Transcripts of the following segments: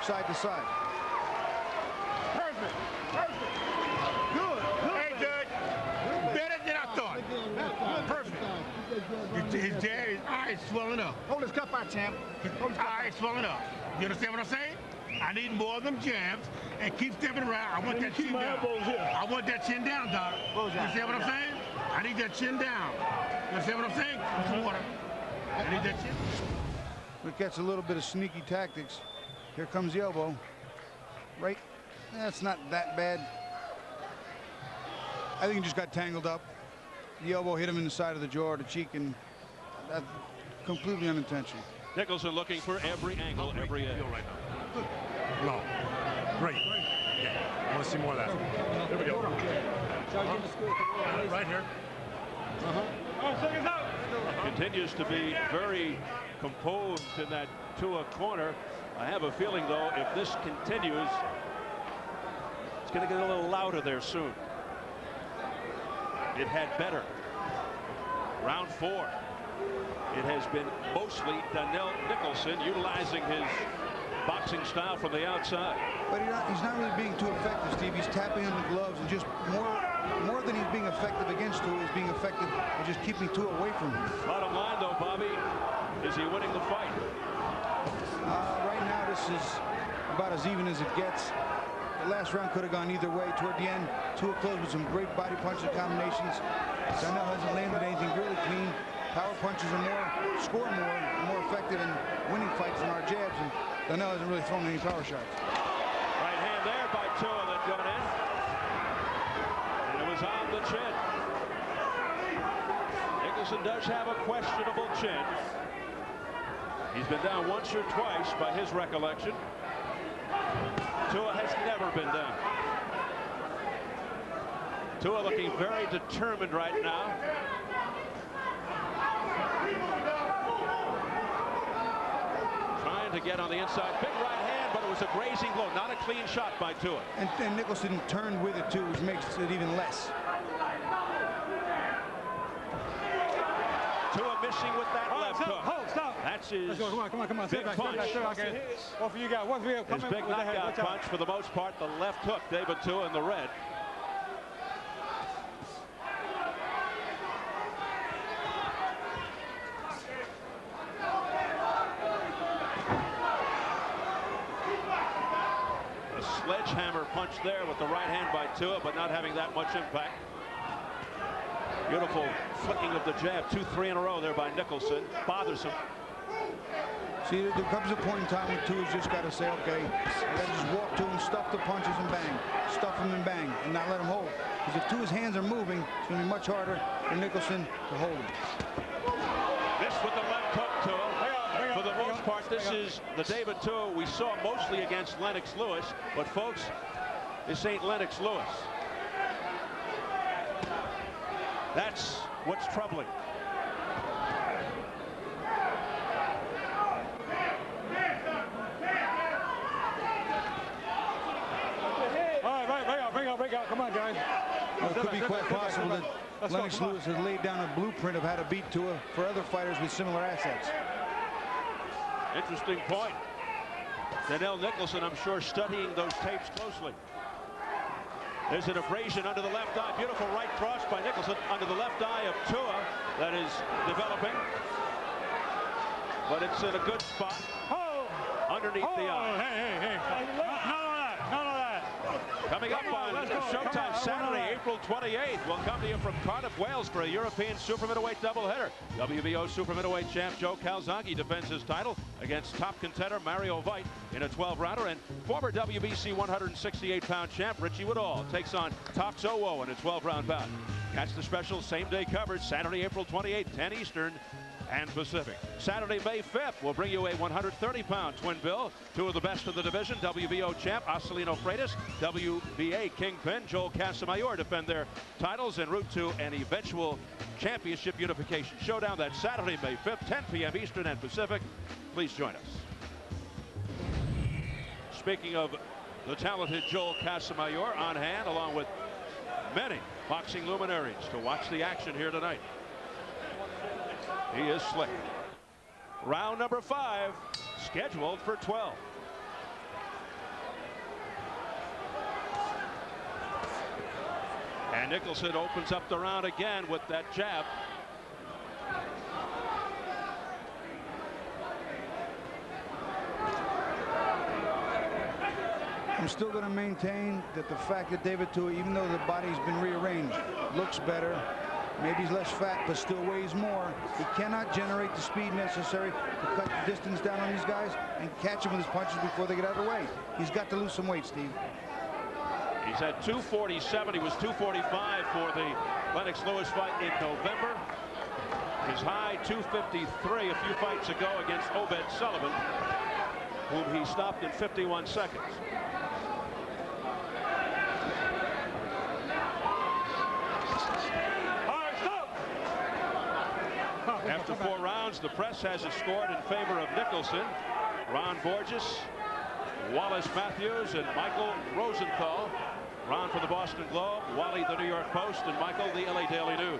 side to side. Perfect. Good. Hey, good. Better than I thought. Perfect. His eyes swelling up. Hold his cup out, champ. His eyes swelling up. You understand what I'm saying? I need more of them jabs and keep stepping around. I want that chin down. I want that chin down, Doc. You understand what I'm saying? I need that chin down. You understand what I'm saying? Some water. I need that chin. It gets a little bit of sneaky tactics. Here comes the elbow. Right. That's not that bad. I think he just got tangled up. The elbow hit him in the side of the jaw or the cheek, and that's completely unintentional. Nicholson looking for every angle, every edge. Right now. No. Great. Yeah. I want to see more of that. Here we go. Right here. Continues to be very composed in that Tua corner. I have a feeling, though, if this continues, it's going to get a little louder there soon. It had better. Round 4. It has been mostly Danell Nicholson utilizing his boxing style from the outside. But he's not really being too effective, Steve. He's tapping on the gloves and just more than he's being effective against Tua, he's being effective at just keeping Tua away from him. Bottom line, though, Bobby, is he winning the fight? Right now, this is about as even as it gets. The last round could have gone either way. Toward the end, Tua closed with some great body punches and combinations. Danell hasn't landed anything really clean. Power punches are score more effective in winning fights than our jabs, and Danell hasn't really thrown any power shots. Right hand there by Tua that got in. And it was on the chin. Nicholson does have a questionable chin. He's been down once or twice by his recollection. Tua has never been down. Tua looking very determined right now. Trying to get on the inside. Big right hand, but it was a grazing blow. Not a clean shot by Tua. And Nicholson turned with it, too, which makes it even less. Tua missing with that left hook. Hold, stop. That's his come on. big punch. One for you guys. One for you. His big knockout punch, for the most part, the left hook. David Tua in the red. A sledgehammer punch there with the right hand by Tua, but not having that much impact. Beautiful flicking of the jab. 2-3 in a row there by Nicholson. Bothersome. See, there comes a point in time when Tua's just got to say, okay, I got to just walk to him, stuff the punches and bang. Stuff him and bang, and not let him hold. Because if Tua's hands are moving, it's going to be much harder for Nicholson to hold him. This with the left hook, Tua. For the most part, this is the David Tua we saw mostly against Lennox Lewis. But, folks, this ain't Lennox Lewis. That's what's troubling. All right, break out. Come on, guys. Well, it could be quite possible that Lennox Lewis has laid down a blueprint of how to beat Tua for other fighters with similar assets. Interesting point. Danell Nicholson, I'm sure, studying those tapes closely. There's an abrasion under the left eye. Beautiful right cross by Nicholson under the left eye of Tua that is developing. But it's in a good spot underneath the eye. Hey. None of that. Coming up on Showtime Saturday, April 28th. We'll come to you from Cardiff, Wales for a European super middleweight doubleheader. WBO super middleweight champ Joe Calzaghe defends his title against top contender Mario Veit in a 12-rounder, and former WBC 168-pound champ Richie Woodall takes on Tox Owo in a 12-round bout. Catch the special same-day coverage Saturday, April 28th, 10 Eastern and Pacific. Saturday, May 5th, we'll bring you a 130-pound twin bill. Two of the best of the division, WBO champ Acelino Freitas, WBA kingpin Joel Casamayor defend their titles en route to an eventual championship unification showdown. That's Saturday, May 5th, 10 p.m. Eastern and Pacific. Please join us. Speaking of the talented Joel Casamayor on hand, along with many boxing luminaries to watch the action here tonight. He is slick. Round number 5 scheduled for 12. Nicholson opens up the round again with that jab. I'm still going to maintain that the fact that David Tua, even though the body's been rearranged, looks better. Maybe he's less fat, but still weighs more. He cannot generate the speed necessary to cut the distance down on these guys and catch them with his punches before they get out of the way. He's got to lose some weight, Steve. He's at 247. He was 245 for the Lennox Lewis fight in November. His high 253 a few fights ago against Obed Sullivan, whom he stopped in 51 seconds. After 4 rounds, the press has it scored in favor of Nicholson. Ron Borges, Wallace Matthews, and Michael Rosenthal. Ron for the Boston Globe, Wally the New York Post, and Michael the LA Daily News.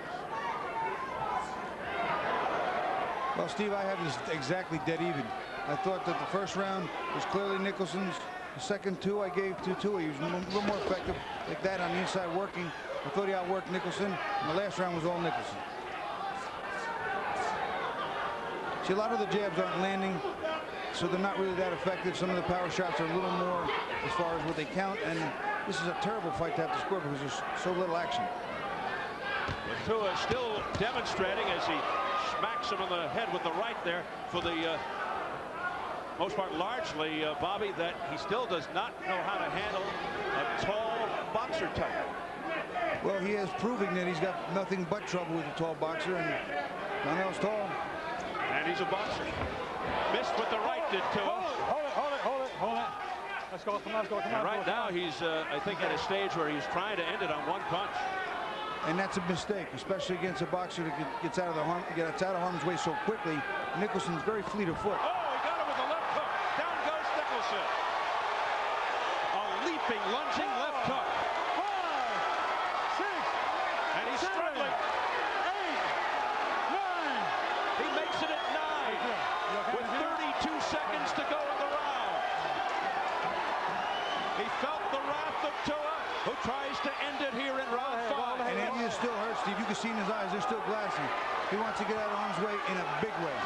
Well, Steve, I have this exactly dead even. I thought that the first round was clearly Nicholson's. The second 2 I gave to Tua. He was a little more effective like that on the inside working. I thought he outworked Nicholson. And the last round was all Nicholson. See, a lot of the jabs aren't landing, so they're not really that effective. Some of the power shots are a little more as far as what they count, and this is a terrible fight to have to score because there's so little action. But Tua still demonstrating as he smacks him on the head with the right there for the most part, largely, Bobby, that he still does not know how to handle a tall boxer type. Well, he is proving that he's got nothing but trouble with a tall boxer, and Danell's tall. And he's a boxer. Missed with the right, did Tua. Hold it. Let's go, come on. And right now, he's, I think, at a stage where he's trying to end it on 1 punch. And that's a mistake, especially against a boxer that gets out of harm's way so quickly. Nicholson's very fleet of foot. Oh, he got him with a left hook. Down goes Nicholson. A leaping, lunging left hook. 5, 6, and he's 7, struggling. 8, 9. He makes it at 9 with 32 seconds to go in the round. He felt the wrath of Tua, who tries to end it here in round 5. And it still hurts, Steve. You can see in his eyes, they're still glassy. He wants to get out of harm's way in a big way.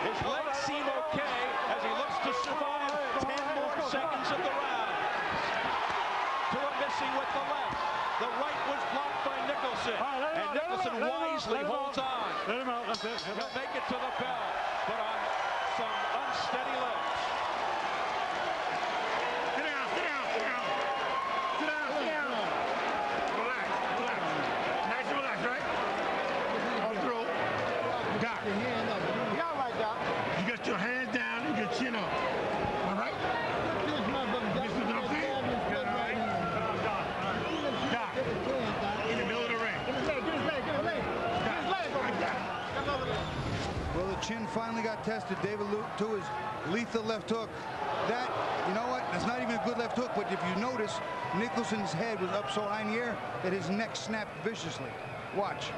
His legs seem okay as he looks to survive 10 more seconds of the round. Tua missing with the left. The right was blocked by Nicholson. And Nicholson wisely holds on. Let him out. That's it. He'll make it to the bell, but on some unsteady legs. Sit down. Relax. Nice and relax, right? On the throat. Doc. You all right, Doc? You got your hands down and your chin up. All right? This motherfucker This is what I'm saying? Doc. In the middle of the ring. Well, the chin finally got tested. David Tua's lethal left hook. That, you know what? That's not even a good left hook, but if you notice, Nicholson's head was up so high in the air that his neck snapped viciously. Watch.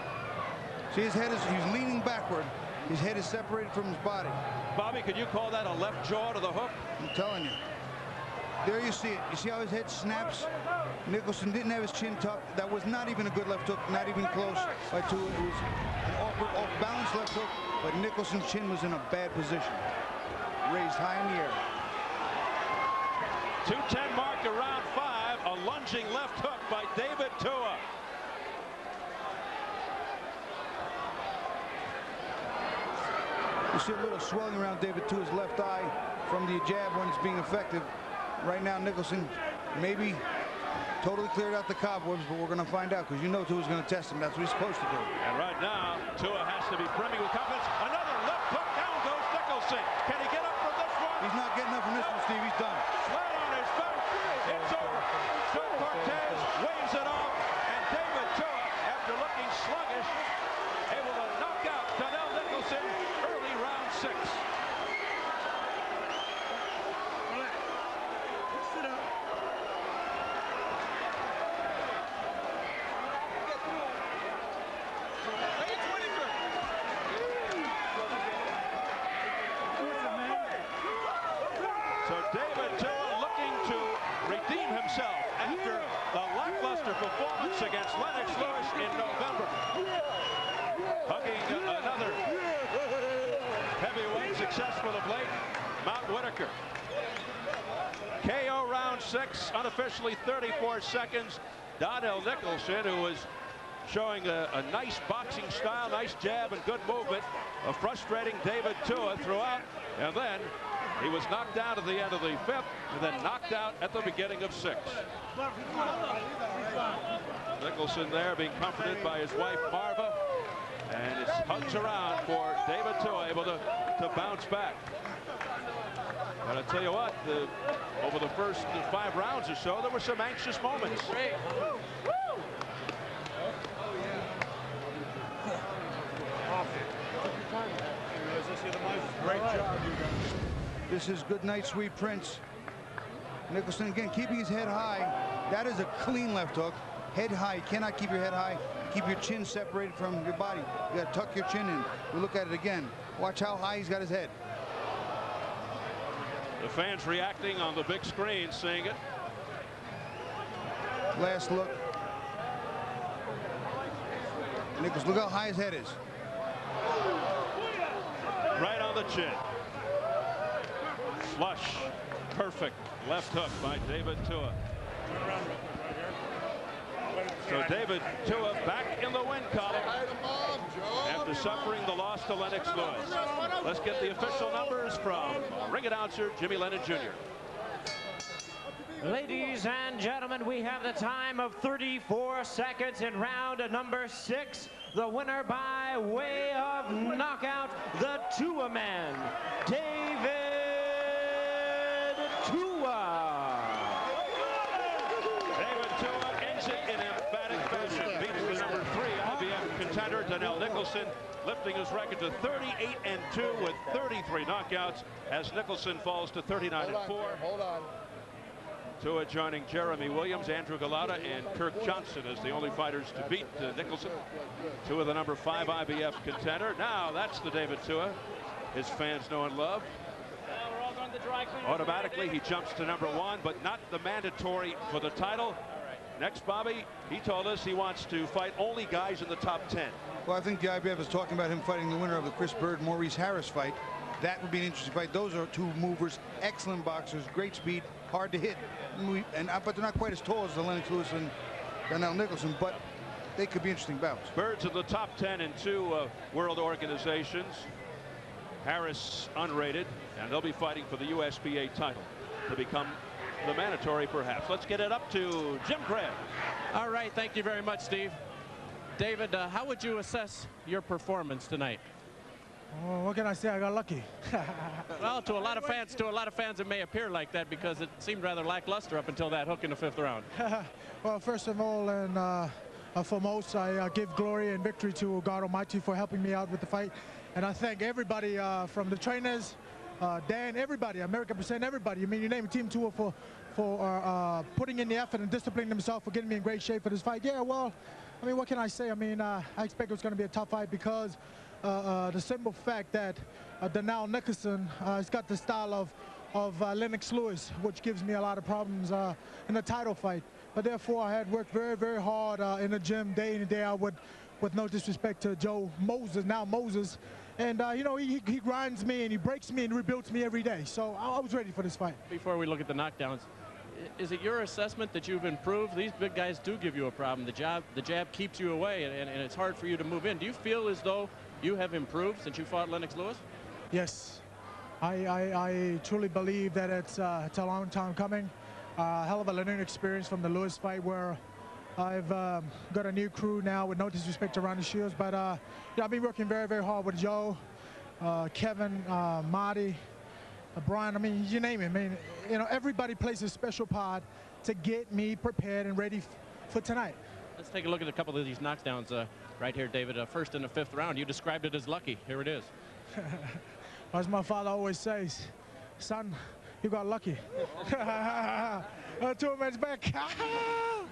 See, his head he's leaning backward. His head is separated from his body. Bobby, could you call that a left jaw to the hook? I'm telling you. There you see it. You see how his head snaps? Nicholson didn't have his chin tucked. That was not even a good left hook, not even close by Tua. It was an awkward, off-balance left hook, but Nicholson's chin was in a bad position. Raised high in the air. 2:10 mark to round 5. A lunging left hook by David Tua. You see a little swelling around David Tua's left eye from the jab when it's being effective. Right now, Nicholson maybe totally cleared out the cobwebs, but we're going to find out because you know Tua's going to test him. That's what he's supposed to do. And right now, Tua has to be brimming with confidence. Another left hook. Down goes Nicholson. Can he get up from this one? He's not getting up from this one, Steve. He's done. Flat on his back. It's over. Joe Cortez waves it off, and David Tua, after looking sluggish, able to knock out Danell Nicholson early round 6. Sit up. So David Tua looking to redeem himself himself after the lackluster performance against Lennox Lewis in November. Hugging another heavyweight successful of late, Mount Whitaker. KO round 6, unofficially 34 seconds. Danell Nicholson, who was showing a nice boxing style, nice jab and good movement, frustrating David Tua throughout, and then he was knocked down at the end of the 5th, and then knocked out at the beginning of 6th. Nicholson there being comforted by his wife Marva, and it's hugs around for David Tua, able to bounce back. But I tell you what, over the first 5 rounds or so, there were some anxious moments. Great job, you guys. This is good night, sweet prince. Nicholson again keeping his head high. That is a clean left hook. Head high. You cannot keep your head high. Keep your chin separated from your body. You got to tuck your chin in. We look at it again. Watch how high he's got his head. The fans reacting on the big screen, seeing it. Last look. Nicholson, look how high his head is. Right on the chin. Flush. Perfect left hook by David Tua. So David Tua back in the win column after suffering the loss to Lennox Lewis. Let's get the official numbers from ring announcer Jimmy Lennon Jr. Ladies and gentlemen, we have the time of 34 seconds in round number 6. The winner by way of knockout, the Tua man, David Tua. David Tua ends it in emphatic fashion. Beats the number 3 IBF contender, Danell Nicholson, lifting his record to 38-2 with 33 knockouts as Nicholson falls to 39-4. Hold on. Tua joining Jeremy Williams, Andrew Galata, and Kirk Johnson as the only fighters to beat Nicholson. Tua, the number 5 IBF contender. Now that's the David Tua his fans know and love. Automatically he jumps to number 1, but not the mandatory for the title. Next, Bobby, he told us he wants to fight only guys in the top 10. Well, I think the IBF is talking about him fighting the winner of the Chris Bird-Maurice Harris fight. That would be an interesting fight. Those are 2 movers, excellent boxers, great speed, hard to hit. But they're not quite as tall as the Lennox Lewis and Danell Nicholson, but they could be interesting bouts. Bird's in the top 10 in 2 world organizations. Harris unrated, and they'll be fighting for the USBA title to become the mandatory, perhaps. Let's get it up to Jim Craig. All right, thank you very much, Steve. David, how would you assess your performance tonight? Oh, what can I say? I got lucky. Well, to a lot of fans, it may appear like that because it seemed rather lackluster up until that hook in the 5th round. Well, first of all, and foremost, I give glory and victory to God Almighty for helping me out with the fight. And I thank everybody from the trainers, Dan, everybody, American Percent, everybody. I mean, you name it, Team Tua for putting in the effort and disciplining themselves for getting me in great shape for this fight. Yeah, well, I mean, what can I say? I mean, I expect it was going to be a tough fight because the simple fact that Danell Nicholson has got the style of Lennox Lewis, which gives me a lot of problems in the title fight. But therefore, I had worked very, very hard in the gym day in and day out with no disrespect to Joe Moses, now Moses. And, you know, he grinds me and he breaks me and rebuilds me every day. So I was ready for this fight. Before we look at the knockdowns, is it your assessment that you've improved? These big guys do give you a problem. The jab keeps you away, and it's hard for you to move in. Do you feel as though you have improved since you fought Lennox Lewis? Yes. I truly believe that it's a long time coming. Hell of a learning experience from the Lewis fight where I've got a new crew now with no disrespect to Ronnie Shields, but yeah, I've been working very, very hard with Joe, Kevin, Marty, Brian. I mean, you name it. I mean, you know, everybody plays a special part to get me prepared and ready for tonight. Let's take a look at a couple of these knockdowns right here, David. First in the 5th round, you described it as lucky. Here it is. As my father always says, son, you got lucky. 2 minutes back.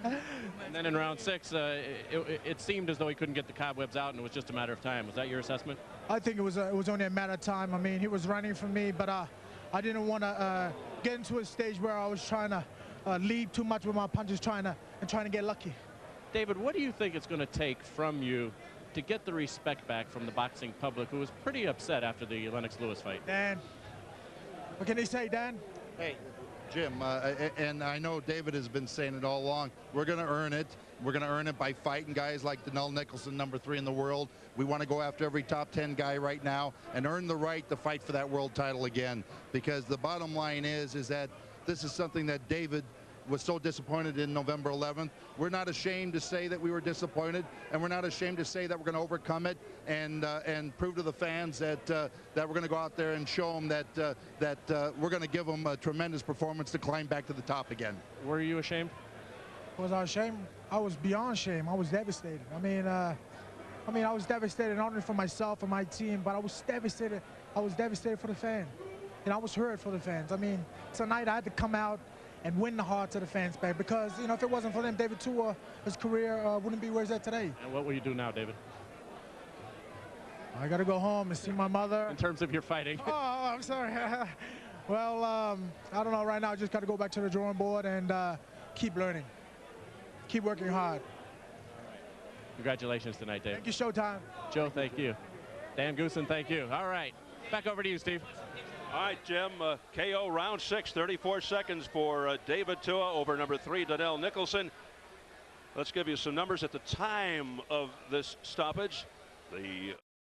And then in round 6, it seemed as though he couldn't get the cobwebs out, and it was just a matter of time. Was that your assessment? I think it was only a matter of time. I mean, he was running for me, but I didn't want to get into a stage where I was trying to lead too much with my punches, trying to get lucky. David, what do you think it's going to take from you to get the respect back from the boxing public, who was pretty upset after the Lennox Lewis fight? Dan, what can they say, Dan? Hey, Jim, and I know David has been saying it all along. We're going to earn it. We're going to earn it by fighting guys like Danell, Nicholson, #3 in the world. We want to go after every top 10 guy right now and earn the right to fight for that world title again. Because the bottom line is that this is something that David was so disappointed in November 11th. We're not ashamed to say that we were disappointed, and we're not ashamed to say that we're going to overcome it and prove to the fans that that we're going to go out there and show them that we're going to give them a tremendous performance to climb back to the top again. Were you ashamed? Was I ashamed? I was beyond shame. I was devastated. I mean, I was devastated not only for myself and my team, but I was devastated. I was devastated for the fan, and I was hurt for the fans. I mean, tonight I had to come out and win the hearts of the fans back, because, you know, if it wasn't for them, David Tua, his career wouldn't be where he's at today. And what will you do now, David? I got to go home and see my mother. In terms of your fighting. Oh, I'm sorry. Well, I don't know. Right now, I just got to go back to the drawing board and keep learning. Keep working hard. Congratulations tonight, Dave. Thank you, Showtime. Joe, thank you. Dan Goosen, thank you. All right. Back over to you, Steve. All right, Jim, KO round 6, 34 seconds for David Tua over #3, Danell Nicholson. Let's give you some numbers at the time of this stoppage. The